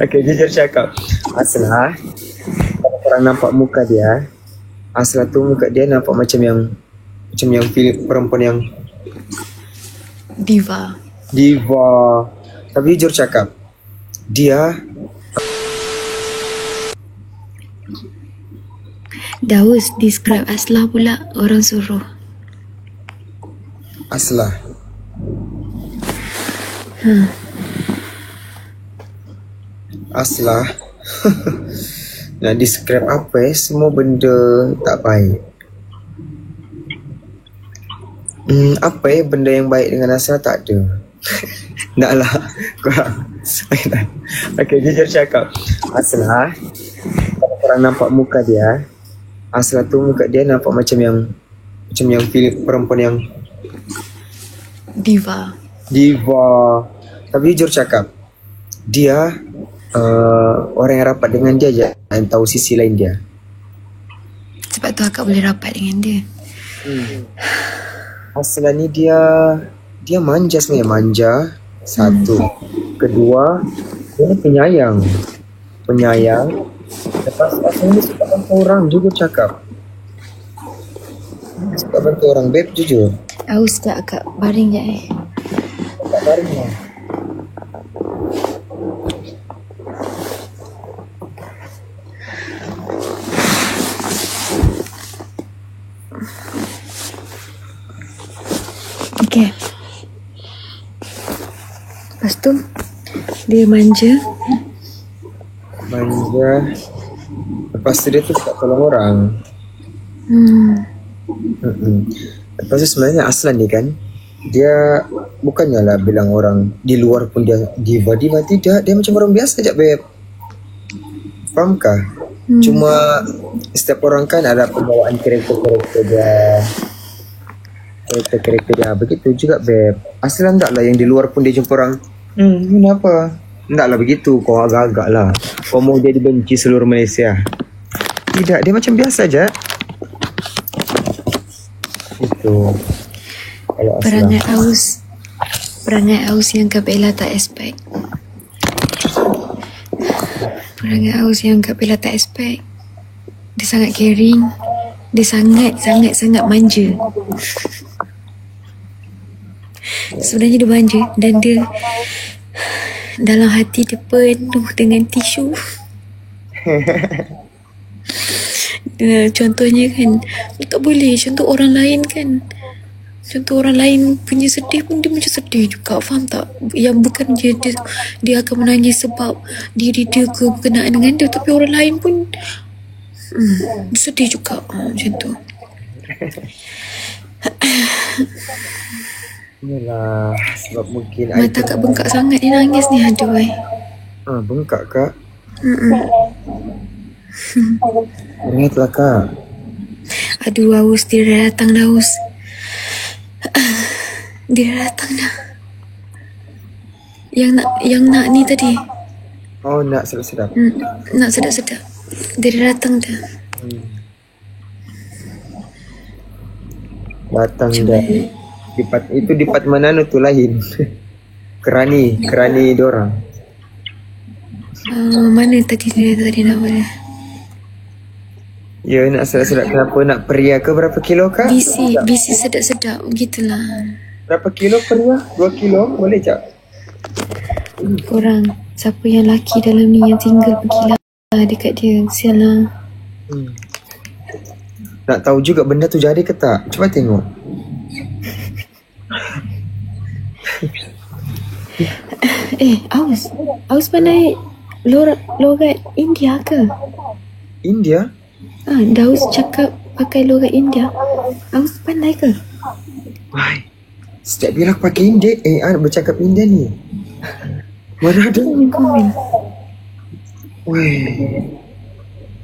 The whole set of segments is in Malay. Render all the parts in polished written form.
Okay, jujur cakap. Aslah, kalau korang nampak muka dia, Aslah tu muka dia nampak macam yang perempuan yang Diva. Tapi jujur cakap, dia Daus describe Aslah pula, orang suruh. Aslah. Aslah. Nak describe apa semua benda tak baik. Apa benda yang baik dengan Aslah tak ada. Nak lah. Okay, jujur cakap. Aslah, kalau korang nampak muka dia, Aslah tu muka dia nampak macam yang perempuan yang Diva. Tapi jujur cakap, dia orang yang rapat dengan dia je yang tahu sisi lain dia. Sebab tu akak boleh rapat dengan dia. Aslah ni dia manja sebenarnya. Manja. Satu. Kedua, dia ni penyayang. Lepas Aslah ni suka bantu orang, jujur cakap. Suka bantu orang, babe, jujur. Aus tak akak, baring je Tak baring lah. Okay. Lepas tu dia manja. Lepas tu dia tu suka tolong orang. Lepas tu sebenarnya Aslan ni kan, dia bukannya lah bilang orang di luar pun dia diva tidak. Dia macam orang biasa je, babe. Faham kah? Cuma setiap orang kan ada pembawaan karakter dia. Karakter dia begitu juga, babe. Aslan tak lah yang di luar pun dia jumpa orang, kenapa? Tak lah begitu. Kau agak-agak lah kau mau dia dibenci seluruh Malaysia. Tidak, dia macam biasa je. Itu kalau Perangai Aus yang Kak Bella tak expect. Dia sangat caring. Dia sangat manja. Sebenarnya dia manja. Dan dia dalam hati dia penuh dengan tisu. Contohnya kan, tak boleh contoh orang lain kan. Contoh orang lain punya sedih pun dia macam sedih juga, faham tak? Yang bukan dia akan menangis sebab diri dia ke berkenaan dengan dia, tapi orang lain pun dia sedih juga, macam tu. Yalah, sebab mungkin Mata kak bengkak sangat, dia nangis ni, aduh. Bengkak kak? Ingatlah kak. Aduh, Aus, dia dah datang dah, Aus. Dia dah datang dah. Yang nak ni tadi. Oh, nak sedap-sedap. Nak sedap-sedap. Dia dah datang dah. Datang dah. Itu dipat mana tu lain. Kerani diorang. Mana tadi nama dia? Ya, nak sedap-sedap. Kenapa nak peria ke berapa kilo kak? Bisi sedap-sedap, begitulah. Berapa kilo peria? 2 kilo? Boleh tak? Korang, siapa yang laki dalam ni yang tinggal pergilah dekat dia. Sial lah. Nak tahu juga benda tu jadi ke tak? Cuba tengok. Aus pandai logat India ke? India? Daus cakap pakai logat India. Aus pandai ke? Why? Setiap bila aku pakai India, bercakap India ni. Mana ada? Weh.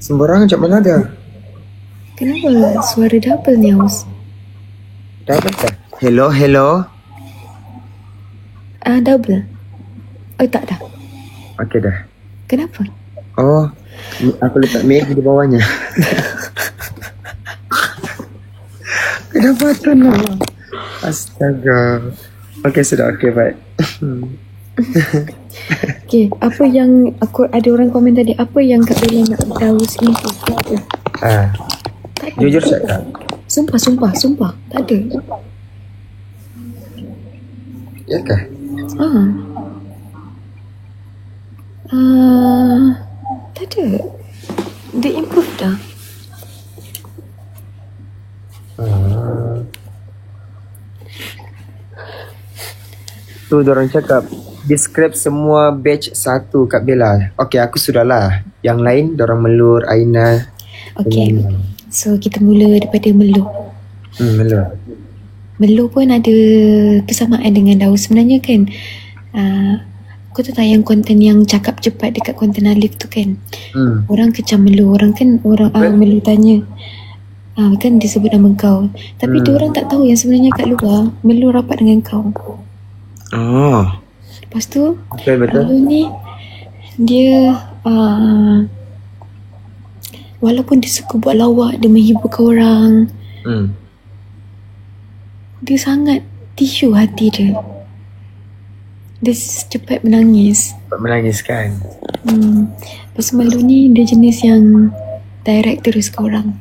Sembarang macam mana ada? Kenapa suara double ni, Aus? Dapat tak? Hello? Double. Oh, tak dah. Okey dah. Kenapa? Oh, aku letak Maggi di bawahnya. Kedapatan lah. Astaga. Okey, sudah. Okey, baik. Okay, apa yang aku ada orang komen tadi, apa yang Kak Bella nak Daus improve? Tak ada. Tak ada. Jujur cakap. Sumpah. Tak ada. Ya kah? Tak ada. Dia improve dah. Tu diorang cakap describe semua batch 1 Kak Bella. Okay, aku sudahlah. Yang lain diorang Melur, Aina. Okay, so kita mula daripada Melur. Melur. Melur pun ada persamaan dengan Daus sebenarnya kan. Kau tahu tak yang konten yang cakap cepat dekat konten Alif tu kan, orang kecam Melur. Orang kan Melur tanya, kan disebut nama kau, tapi diorang tak tahu yang sebenarnya kat luar Melur rapat dengan kau. Lepas tu Betul. Melur ni dia walaupun dia suka buat lawak, dia menghiburkan orang, dia sangat tisu hati dia. Dia cepat menangis. Menangis kan. Lepas Melur ni dia jenis yang direct terus ke orang.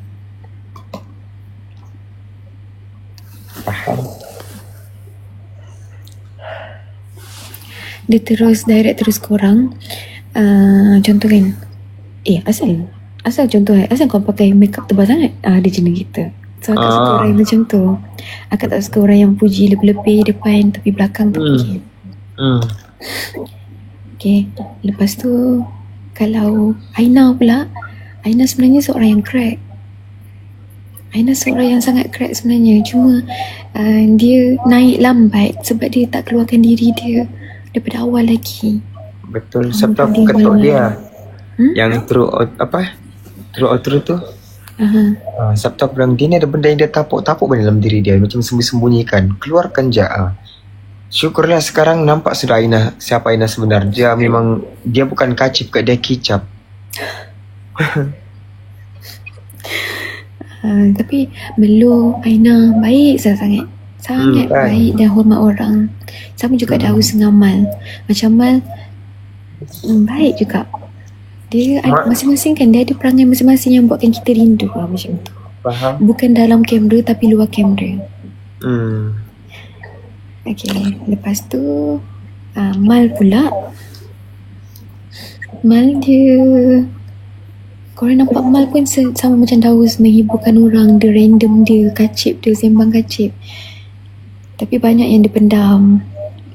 Faham. Dia direct terus ke orang. Contoh kan, asal contoh asal kau pakai makeup tebal sangat, dia jenis gitu. So akak suka orang yang macam tu. Akak tak suka orang yang puji lebih-lebih depan tapi belakang tak puji. Okay, lepas tu kalau Aina pula, Aina sebenarnya seorang yang crack. Aina seorang yang sangat crack sebenarnya. Cuma dia naik lambat sebab dia tak keluarkan diri dia daripada awal lagi. Betul. Sebab aku ketuk dia. Yang True outro tu. Sebab tu aku bilang dia ni ada benda yang dia tapuk-tapuk dalam diri dia, macam sembunyi-sembunyikan. Keluarkan je. Syukurlah sekarang nampak sudah Aina, siapa Aina sebenar. Dia memang, dia bukan kacip kat, dia kicap. Tapi Melur, Aina baik sangat. Sangat baik dan hormat orang. Sama juga Daus dengan Mal. Macam Mal baik juga. Dia masing-masing kan, dia ada perangai masing-masing yang buatkan kita rindu macam tu. Faham. Bukan dalam kamera tapi luar kamera. Okay, lepas tu Mal pula. Mal dia, korang nampak Mal pun sama macam Daus, menghiburkan orang. Dia random, dia kacip, dia sembang kacip. Tapi banyak yang dipendam.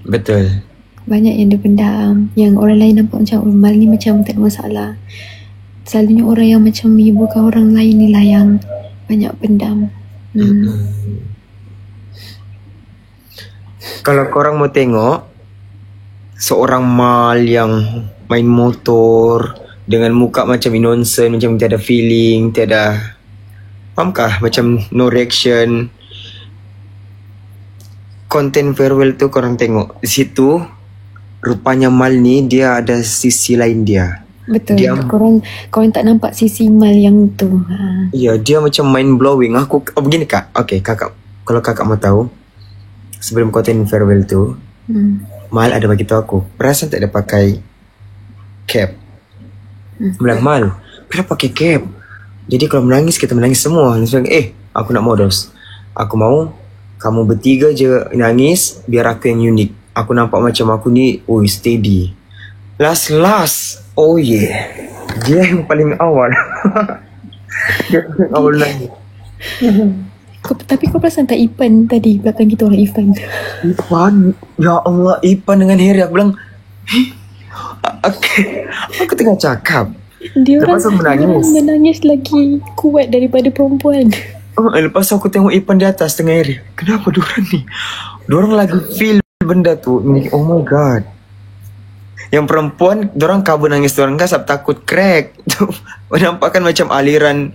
Betul. Banyak yang dipendam. Yang orang lain nampak macam Mal ni macam tak ada masalah. Selalunya orang yang macam menghiburkan orang lain ni lah yang banyak pendam. Kalau korang mau tengok seorang Mal yang main motor dengan muka macam innocent, macam tiada feeling, tiada, fahamkah, macam no reaction, konten farewell tu korang tengok. Di situ rupanya Mal ni dia ada sisi lain dia. Betul. Dia, korang tak nampak sisi Mal yang tu. Ya, dia macam mind blowing. Aku begini kak. Okay, kakak, kalau kakak mau tahu, sebelum konten farewell tu, Mal ada bagi tahu aku, perasan tak ada pakai cap. Bilang, Mal, kenapa pakai cap? Jadi kalau menangis, kita menangis semua. Dia bilang, aku nak modus. Aku mau kamu bertiga je nangis, biar aku yang unik. Aku nampak macam aku ni, steady. Last, oh yeah. Dia yang paling awal. Dia yang awal nangis. Tapi kau perasan tak Ipan tadi belakang kita orang Ipan? Ya Allah, Ipan dengan Heri. Aku bilang, aku tengah cakap. Dia lepas orang menangis lagi kuat daripada perempuan. Lepas aku tengok Ipan di atas dengan Heri. Kenapa diorang ni? Diorang lagi feel benda tu. Oh my god. Yang perempuan, diorang kabur nangis. Diorang sebab takut crack. Nampak kan macam aliran.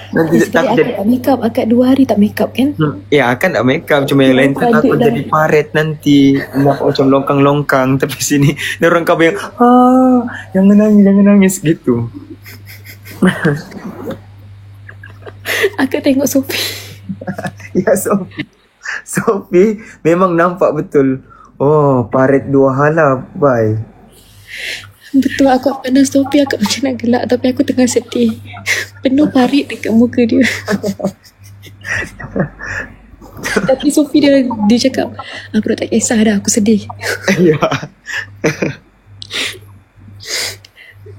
Nanti akak tak make up. Akak 2 hari tak make up kan? Ya, akan tak make up. Cuma yang lain tu takut jadi paret nanti. Nampak macam longkang-longkang. Tapi sini dia orang kabur yang jangan nangis gitu. Akak tengok Sophie. Ya, Sophie memang nampak betul. Oh, parit 2 hala, bye. Betul, aku pandang Sophie, aku macam nak gelak tapi aku tengah sedih. Penuh parit dekat muka dia. Tapi Sophie dia cakap, aku dah tak kisah dah, aku sedih. Ya.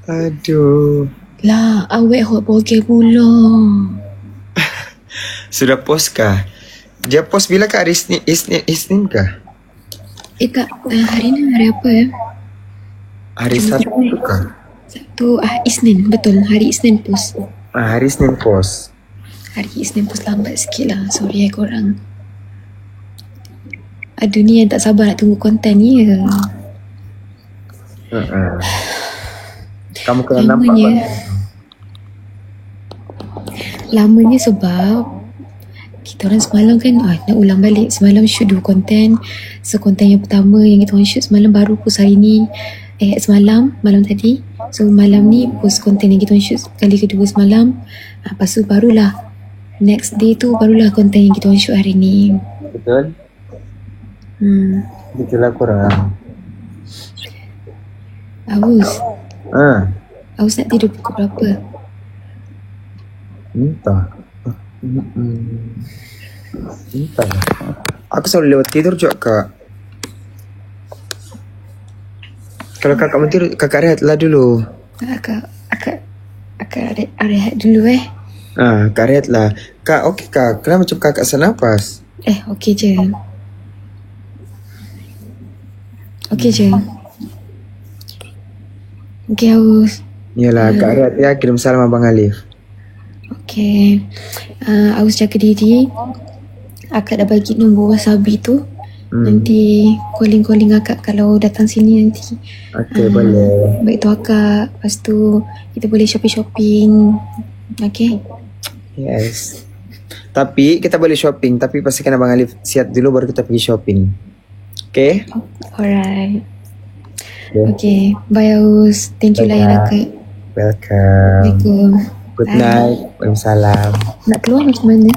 Aduh. Lah, awet hot bogel pula. Sudah post kah? Dia post bila kah? Hari Isnin kah? Kak, hari ni hari apa ya? Hari Sabtu kah? Sabtu, Isnin, betul. Hari Isnin post. Hari Isnin post. Hari Isnin post lambat sikit lah. Sorry korang. Aduh, ni yang tak sabar nak tunggu konten ni ya. Kamu kena nampak Lamanya sebab kita orang semalam kan nak ulang balik. Semalam shoot 2 konten. So konten yang pertama yang kita orang shoot semalam baru post hari ni. Malam tadi. So malam ni post konten yang kita orang shoot kali kedua semalam. Lepas tu barulah next day tu barulah konten yang kita orang shoot hari ni. Betul? Itulah korang. Aus nak tidur pukul berapa? Entah. Aku selalu lewat tidur juga kak. Kalau kakak mau tidur, kakak rehatlah dulu. Akak rehat dulu Kak rehatlah. Kak, okey kak. Kenapa macam kakak senapas? Okey je. Okey Aus. Yalah, kak rehat ya. Kirim salam Abang Alif. Okey. Aus jaga diri. Akak dah bagi nombor wasabi tu. Nanti calling akak kalau datang sini nanti. Okey, boleh. Baik tu akak. Lepas tu kita boleh shopping. Okey. Yes. Tapi kita boleh shopping, tapi pastikan Abang Alif siap dulu baru kita pergi shopping. Okay? Alright. Okay. Bye Aus. Thank you layan akak. Welcome. Assalamualaikum. Good night. Waalaikumsalam. Nak keluar macam mana?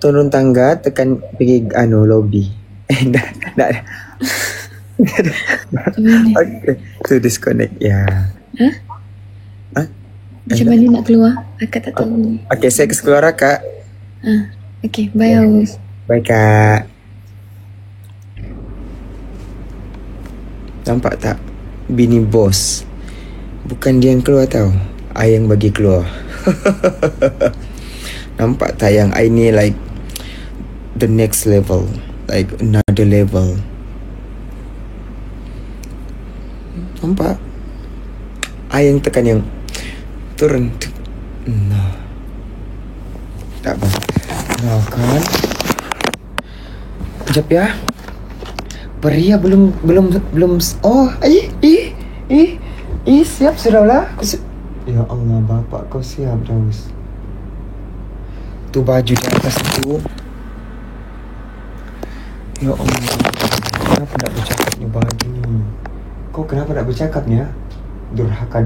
Turun tangga, tekan pergi lobby. Dah. Macam mana? Okay. To disconnect. Ya. Macam mana nak keluar? Akak tak tahu. Okay, saya keluar kak. Okay, bye Aus. Bye kak. Nampak tak? Bini bos. Bukan dia yang keluar tau. I yang bagi keluar. Nampak tak yang I ni like the next level. Like another level. Nampak? I yang tekan yang turun. Nah. Tak apa. Nah kan. Sekejap ya. Beria belum. Oh, siap sudah lah. Ya Allah, bapak kau siap Daus. Tu baju di atas tu. Ya Allah, kenapa nak bercakap ni baju ni? Kau kenapa nak bercakap ni ya? Durhaka.